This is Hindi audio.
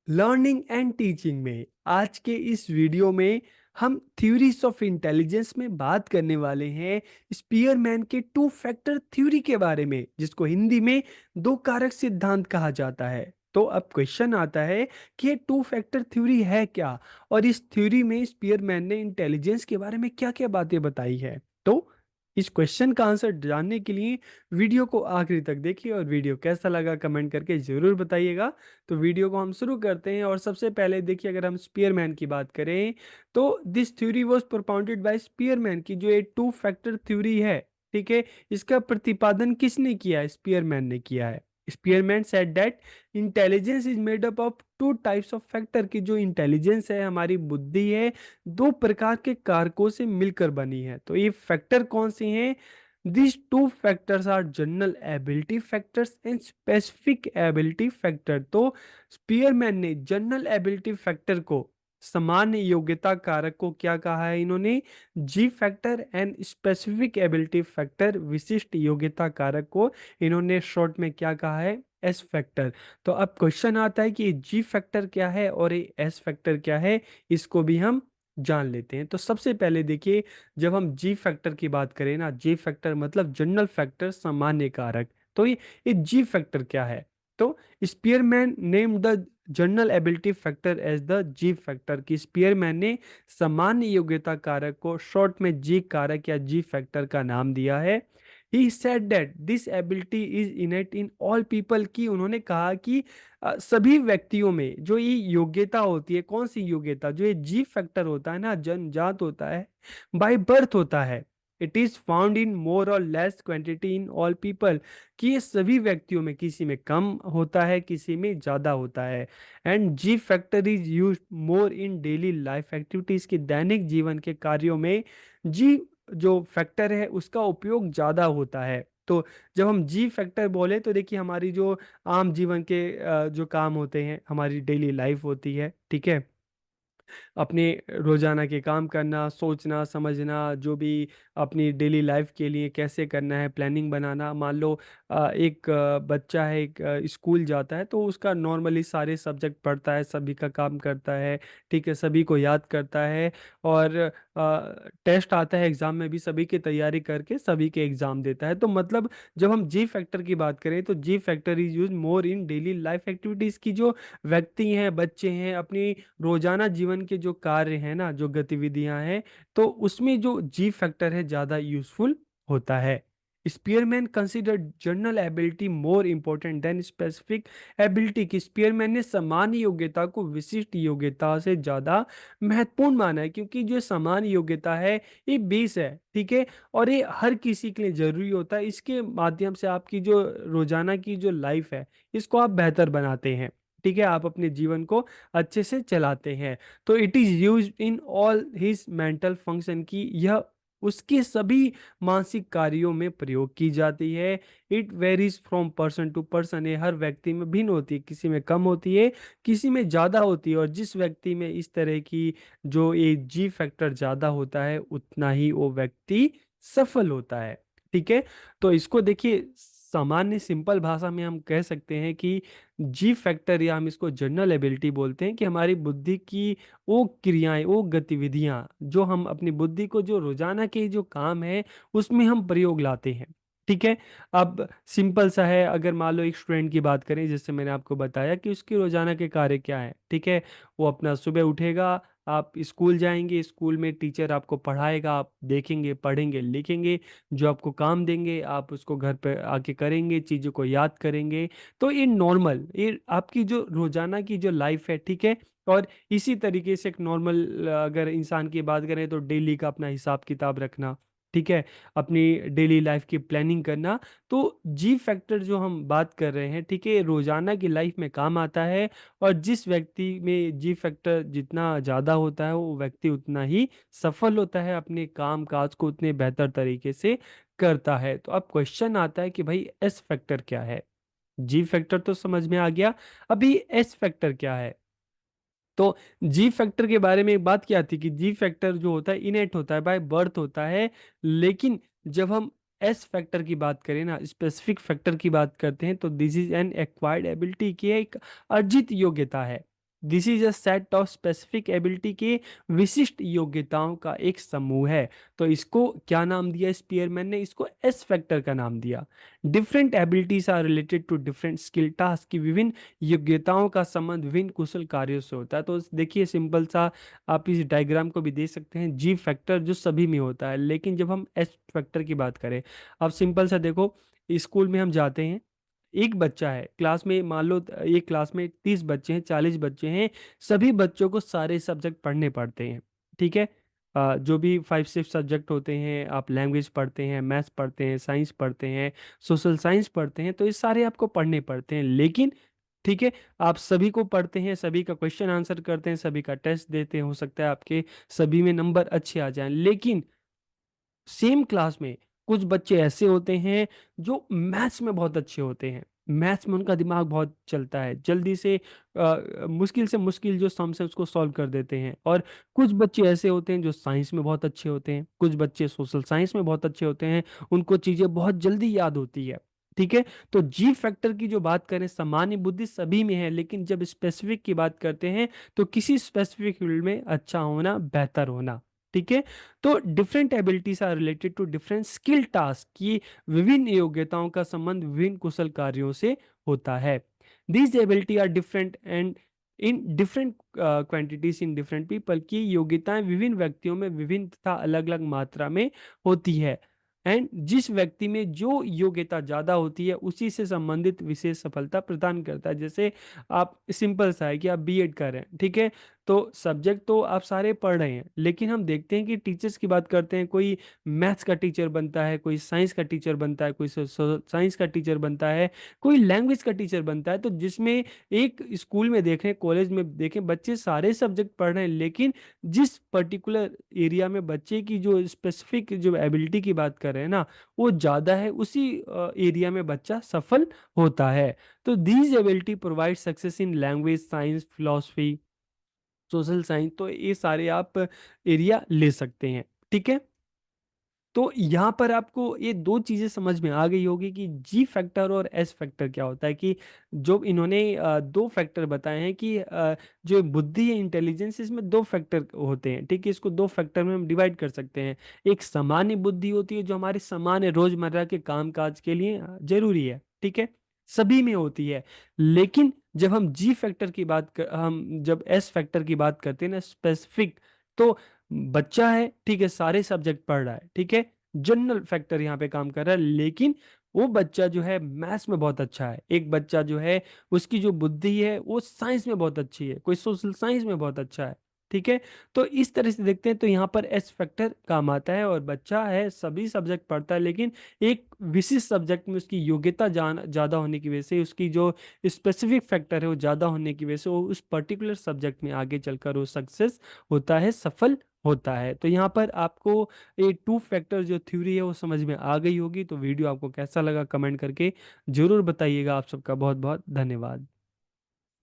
लर्निंग एंड टीचिंग में आज के इस वीडियो में हम थ्योरीज ऑफ इंटेलिजेंस में बात करने वाले हैं स्पीयरमैन के टू फैक्टर थ्योरी के बारे में, जिसको हिंदी में दो कारक सिद्धांत कहा जाता है। तो अब क्वेश्चन आता है कि ये टू फैक्टर थ्योरी है क्या, और इस थ्योरी में स्पीयरमैन ने इंटेलिजेंस के बारे में क्या क्या बातें बताई है। तो इस क्वेश्चन का आंसर जानने के लिए वीडियो को आखिरी तक देखिए, और वीडियो कैसा लगा कमेंट करके जरूर बताइएगा। तो वीडियो को हम शुरू करते हैं, और सबसे पहले देखिए, अगर हम स्पीयरमैन की बात करें तो this theory was propounded bye Spearman की जो ये टू फैक्टर थ्योरी है, ठीक है, इसका प्रतिपादन किसने किया है? स्पीयरमैन ने किया है। Spearman said that intelligence is made up of two types of factor, की जो इंटेलिजेंस है, हमारी बुद्धि है, दो प्रकार के कारकों से मिलकर बनी है। तो ये फैक्टर कौन से हैं? These two factors are general ability factors and specific ability factor। तो स्पीयरमैन ने जनरल एबिलिटी फैक्टर को, सामान्य योग्यता कारक को क्या कहा है इन्होंने? जी factor. And specific ability factor, विशिष्ट योग्यता कारक को इन्होंने शॉर्ट में क्या कहा है? S factor. तो अब क्वेश्चन आता है कि जी फैक्टर क्या है और ये एस फैक्टर क्या है, इसको भी हम जान लेते हैं। तो सबसे पहले देखिए, जब हम जी फैक्टर की बात करें ना, जी फैक्टर मतलब जनरल फैक्टर, सामान्य कारक। तो ये जी फैक्टर क्या है? तो Spearman name the general ability factor as the G factor, की स्पीयरमैन ने सामान्य योग्यता कारक को शॉर्ट में जी कारक या जी फैक्टर का नाम दिया है। He said that this ability is इनेट in all people, की उन्होंने कहा कि सभी व्यक्तियों में जो ये योग्यता होती है, कौन सी योग्यता? जो ये जी फैक्टर होता है ना, जन्मजात होता है, बाय बर्थ होता है। इट इज फाउंड इन मोर और less quantity in all people, कि ये सभी व्यक्तियों में, किसी में कम होता है, किसी में ज्यादा होता है। And ji factor is use more in daily life activities, के दैनिक जीवन के कार्यों में जी जो फैक्टर है उसका उपयोग ज्यादा होता है। तो जब हम जी फैक्टर बोले तो देखिए, हमारी जो आम जीवन के जो काम होते हैं, हमारी डेली लाइफ होती है, ठीक है, अपने रोजाना के काम करना, सोचना समझना, जो भी अपनी डेली लाइफ के लिए कैसे करना है, प्लानिंग बनाना। मान लो एक बच्चा है, एक स्कूल जाता है, तो उसका नॉर्मली सारे सब्जेक्ट पढ़ता है, सभी का काम करता है, ठीक है, सभी को याद करता है, और टेस्ट आता है, एग्जाम में भी सभी की तैयारी करके सभी के एग्जाम देता है। तो मतलब जब हम जी फैक्टर की बात करें तो जी factor is use more in daily life activities, की जो व्यक्ति हैं, बच्चे हैं, अपनी रोजाना जीवन के जो कार्य हैं ना, जो गतिविधियां हैं, तो उसमें जो जी फैक्टर है ज्यादा यूजफुल होता है। Spearman consider general ability more important than specific ability, की स्पीयरमैन ने सामान्य योग्यता को विशिष्ट योग्यता से ज्यादा महत्वपूर्ण माना है, क्योंकि जो सामान्य योग्यता है ये बेस है, ठीक है, और ये हर किसी के लिए जरूरी होता है। इसके माध्यम से आपकी जो रोजाना की जो लाइफ है, इसको आप बेहतर बनाते हैं, ठीक है, आप अपने जीवन को अच्छे से चलाते हैं। तो it is use in all his mental function, की यह उसके सभी मानसिक कार्यों में प्रयोग की जाती है। It varies from person to person, ये हर व्यक्ति में भिन्न होती है, किसी में कम होती है, किसी में ज़्यादा होती है, और जिस व्यक्ति में इस तरह की जो ये जी फैक्टर ज़्यादा होता है, उतना ही वो व्यक्ति सफल होता है, ठीक है। तो इसको देखिए, सामान्य सिंपल भाषा में हम कह सकते हैं कि जी फैक्टर, या हम इसको जनरल एबिलिटी बोलते हैं, कि हमारी बुद्धि की वो क्रियाएं, वो गतिविधियां, जो हम अपनी बुद्धि को, जो रोजाना के जो काम है, उसमें हम प्रयोग लाते हैं, ठीक है। अब सिंपल सा है, अगर मान लो एक स्टूडेंट की बात करें, जैसे मैंने आपको बताया कि उसकी रोजाना के कार्य क्या है, ठीक है, वो अपना सुबह उठेगा, आप स्कूल जाएंगे, स्कूल में टीचर आपको पढ़ाएगा, आप देखेंगे, पढ़ेंगे, लिखेंगे, जो आपको काम देंगे आप उसको घर पे आके करेंगे, चीज़ों को याद करेंगे। तो ये नॉर्मल, ये आपकी जो रोजाना की जो लाइफ है, ठीक है। और इसी तरीके से एक नॉर्मल अगर इंसान की बात करें तो डेली का अपना हिसाब किताब रखना, ठीक है, अपनी डेली लाइफ की प्लानिंग करना। तो जी फैक्टर जो हम बात कर रहे हैं, ठीक है, ये रोजाना की लाइफ में काम आता है, और जिस व्यक्ति में जी फैक्टर जितना ज़्यादा होता है, वो व्यक्ति उतना ही सफल होता है, अपने काम काज को उतने बेहतर तरीके से करता है। तो अब क्वेश्चन आता है कि भाई एस फैक्टर क्या है? जी फैक्टर तो समझ में आ गया, अभी एस फैक्टर क्या है? तो जी फैक्टर के बारे में एक बात क्या थी, कि जी फैक्टर जो होता है इनेट होता है, बाय बर्थ होता है। लेकिन जब हम एस फैक्टर की बात करें ना, स्पेसिफिक फैक्टर की बात करते हैं, तो this is an acquired ability, की एक अर्जित योग्यता है, this is a set of specific ability के विशिष्ट योग्यताओं का एक समूह है। तो इसको क्या नाम दिया स्पीयरमैन ने? इसको एस फैक्टर का नाम दिया। Different abilities are related to different skill task की विभिन्न योग्यताओं का संबंध विभिन्न कुशल कार्यों से होता है। तो देखिए सिंपल सा आप इस डायग्राम को भी देख सकते हैं, जी फैक्टर जो सभी में होता है, लेकिन जब हम एस फैक्टर की बात करें, अब सिंपल सा देखो, स्कूल में हम जाते हैं, एक बच्चा है क्लास में, मान लो एक क्लास में 30 बच्चे हैं, 40 बच्चे हैं, सभी बच्चों को सारे सब्जेक्ट पढ़ने पड़ते हैं। ठीक है, जो भी 5 6 सब्जेक्ट होते हैं, आप लैंग्वेज पढ़ते हैं, मैथ्स पढ़ते हैं, साइंस पढ़ते हैं, सोशल साइंस पढ़ते हैं, तो ये सारे आपको पढ़ने पड़ते हैं। लेकिन ठीक है, आप सभी को पढ़ते हैं, सभी का क्वेश्चन आंसर करते हैं, सभी का टेस्ट देते हैं, हो सकता है आपके सभी में नंबर अच्छे आ जाएं, लेकिन सेम क्लास में कुछ बच्चे ऐसे होते हैं जो मैथ्स में बहुत अच्छे होते हैं, मैथ्स में उनका दिमाग बहुत चलता है, जल्दी से मुश्किल जो सम्स है उसको सॉल्व कर देते हैं। और कुछ बच्चे ऐसे होते हैं जो साइंस में बहुत अच्छे होते हैं, कुछ बच्चे सोशल साइंस में बहुत अच्छे होते हैं, उनको चीजें बहुत जल्दी याद होती है। ठीक है, तो जी फैक्टर की जो बात करें, सामान्य बुद्धि सभी में है, लेकिन जब स्पेसिफिक की बात करते हैं तो किसी स्पेसिफिक फील्ड में अच्छा होना, बेहतर होना। ठीक है, तो different abilities are related to different skill task की विभिन्न योग्यताओं का संबंध विभिन्न कुशल कार्यों से होता है। These ability are different and in different quantities in different people की योग्यताएं विभिन्न व्यक्तियों में विभिन्न तथा अलग अलग मात्रा में होती है। एंड जिस व्यक्ति में जो योग्यता ज्यादा होती है उसी से संबंधित विशेष सफलता प्रदान करता है। जैसे आप, सिंपल सा है कि आप बीएड कर रहे हैं, ठीक है, तो सब्जेक्ट तो आप सारे पढ़ रहे हैं, लेकिन हम देखते हैं कि टीचर्स की बात करते हैं, कोई मैथ्स का टीचर बनता है, कोई साइंस का टीचर बनता है, कोई साइंस का टीचर बनता है, कोई लैंग्वेज का टीचर बनता है। तो जिसमें एक स्कूल में देखें, कॉलेज में देखें, बच्चे सारे सब्जेक्ट पढ़ रहे हैं, लेकिन जिस पर्टिकुलर एरिया में बच्चे की जो स्पेसिफिक जो एबिलिटी की बात कर रहे हैं ना, वो ज़्यादा है, उसी एरिया में बच्चा सफल होता है। तो these ability provide success in language, science, philosophy, social science, तो ये सारे आप एरिया ले सकते हैं। ठीक है, तो यहाँ पर आपको ये दो चीजें समझ में आ गई होगी कि जी फैक्टर और एस फैक्टर क्या होता है, कि जो इन्होंने दो फैक्टर बताए हैं कि जो बुद्धि है, इंटेलिजेंस, इसमें दो फैक्टर होते हैं। ठीक है, इसको दो फैक्टर में हम डिवाइड कर सकते हैं। एक सामान्य बुद्धि होती है जो हमारे सामान्य रोजमर्रा के काम काज के लिए जरूरी है, ठीक है, सभी में होती है। लेकिन जब हम जी फैक्टर की हम जब एस फैक्टर की बात करते हैं ना, स्पेसिफिक, तो बच्चा है, ठीक है, सारे सब्जेक्ट पढ़ रहा है, ठीक है, जनरल फैक्टर यहाँ पे काम कर रहा है, लेकिन वो बच्चा जो है मैथ्स में बहुत अच्छा है, एक बच्चा जो है उसकी जो बुद्धि है वो साइंस में बहुत अच्छी है, कोई सोशल साइंस में बहुत अच्छा है। ठीक है, तो इस तरह से देखते हैं तो यहाँ पर एस फैक्टर काम आता है, और बच्चा है सभी सब्जेक्ट पढ़ता है, लेकिन एक विशिष्ट सब्जेक्ट में उसकी योग्यता ज़्यादा होने की वजह से, उसकी जो स्पेसिफिक फैक्टर है वो ज़्यादा होने की वजह से, वो उस पर्टिकुलर सब्जेक्ट में आगे चलकर वो सक्सेस होता है, सफल होता है। तो यहाँ पर आपको ये टू फैक्टर जो थ्योरी है वो समझ में आ गई होगी। तो वीडियो आपको कैसा लगा कमेंट करके जरूर बताइएगा। आप सबका बहुत बहुत धन्यवाद।